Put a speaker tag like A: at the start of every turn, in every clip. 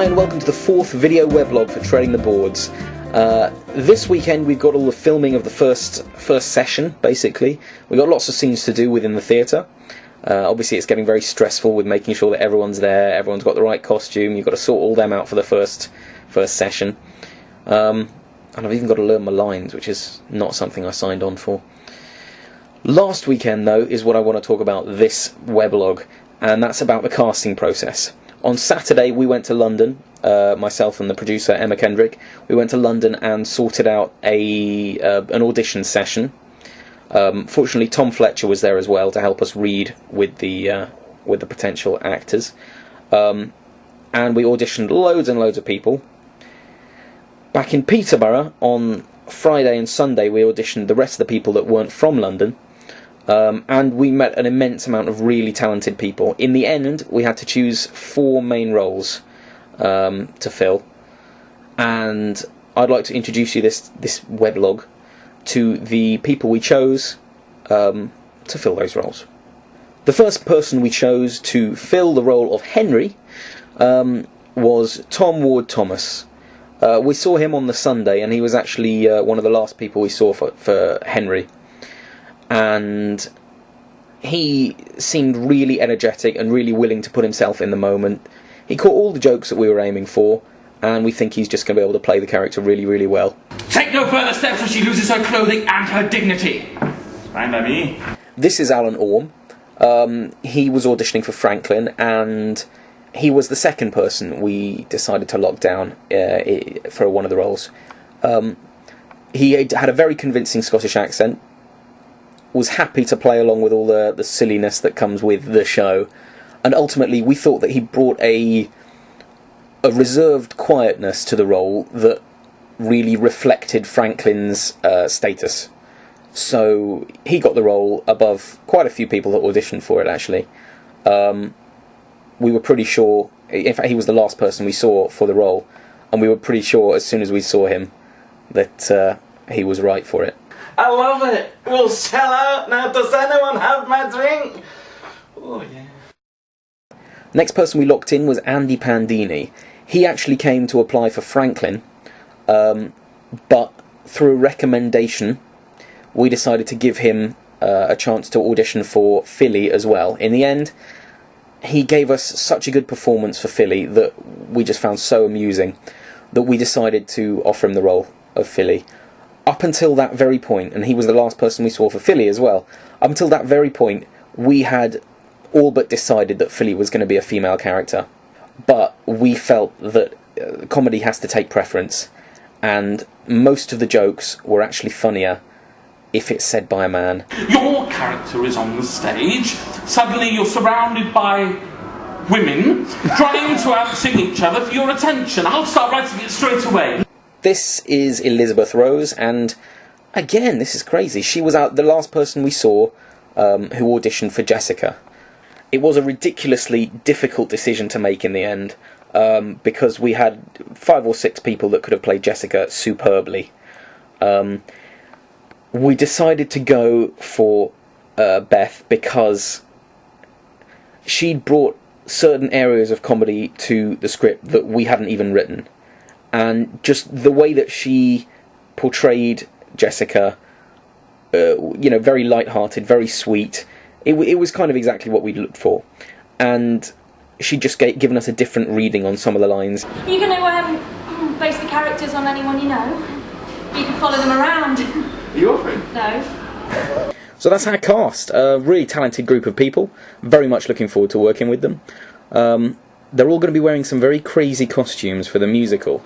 A: Hi and welcome to the fourth video weblog for Treading the Boards. This weekend we've got all the filming of the first session, basically. We've got lots of scenes to do within the theatre. Obviously it's getting very stressful with making sure that everyone's there, everyone's got the right costume, you've got to sort all them out for the first session. And I've even got to learn my lines, which is not something I signed on for. Last weekend, though, is what I want to talk about this weblog, and that's about the casting process. On Saturday we went to London, myself and the producer Emma Kendrick. We went to London and sorted out an audition session. Fortunately Tom Fletcher was there as well to help us read with the potential actors. And we auditioned loads and loads of people. Back in Peterborough on Friday and Sunday we auditioned the rest of the people that weren't from London. And we met an immense amount of really talented people. In the end, we had to choose 4 main roles to fill, and I'd like to introduce you this weblog to the people we chose to fill those roles. The first person we chose to fill the role of Henry was Tom Ward-Thomas. We saw him on the Sunday, and he was actually one of the last people we saw for Henry. And he seemed really energetic and really willing to put himself in the moment. He caught all the jokes that we were aiming for, and we think he's just going to be able to play the character really, really well.
B: Take no further steps or she loses her clothing and her dignity. Fine by me. This
A: is Alan Orme. He was auditioning for Franklin, and he was the second person we decided to lock down for one of the roles. He had a very convincing Scottish accent, was happy to play along with all the silliness that comes with the show, and ultimately we thought that he brought a reserved quietness to the role that really reflected Franklin's status. So he got the role above quite a few people that auditioned for it, actually. We were pretty sure, in fact he was the last person we saw for the role, and we were pretty sure as soon as we saw him that he was right for it.
C: I love it! We'll sell out now! Does anyone have my drink? Oh yeah.
A: Next person we locked in was Andy Pandini. He actually came to apply for Franklin, but through a recommendation we decided to give him a chance to audition for Philly as well. In the end, he gave us such a good performance for Philly that we just found so amusing that we decided to offer him the role of Philly. Up until that very point, and he was the last person we saw for Philly as well, up until that very point we had all but decided that Philly was going to be a female character. But we felt that comedy has to take preference, and most of the jokes were actually funnier if it's said by a man.
B: Your character is on the stage, suddenly you're surrounded by women trying to out-sing each other for your attention. I'll start writing it straight away.
A: This is Elizabeth Rose, and again, this is crazy. She was the last person we saw who auditioned for Jessica. It was a ridiculously difficult decision to make in the end, because we had 5 or 6 people that could have played Jessica superbly. We decided to go for Beth because she'd brought certain areas of comedy to the script that we hadn't even written. And just the way that she portrayed Jessica, very light-hearted, very sweet. It was kind of exactly what we'd looked for. And she'd just given us a different reading on some of the lines.
D: Are you going to base the characters on anyone you know? You can follow them around.
C: Are you offering?
D: No.
A: So that's our cast. A really talented group of people. Very much looking forward to working with them. They're all going to be wearing some very crazy costumes for the musical,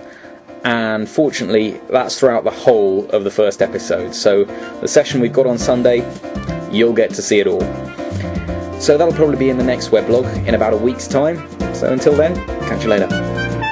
A: and fortunately that's throughout the whole of the first episode, so the session we've got on Sunday, you'll get to see it all. So that'll probably be in the next weblog in about a week's time, so until then, catch you later.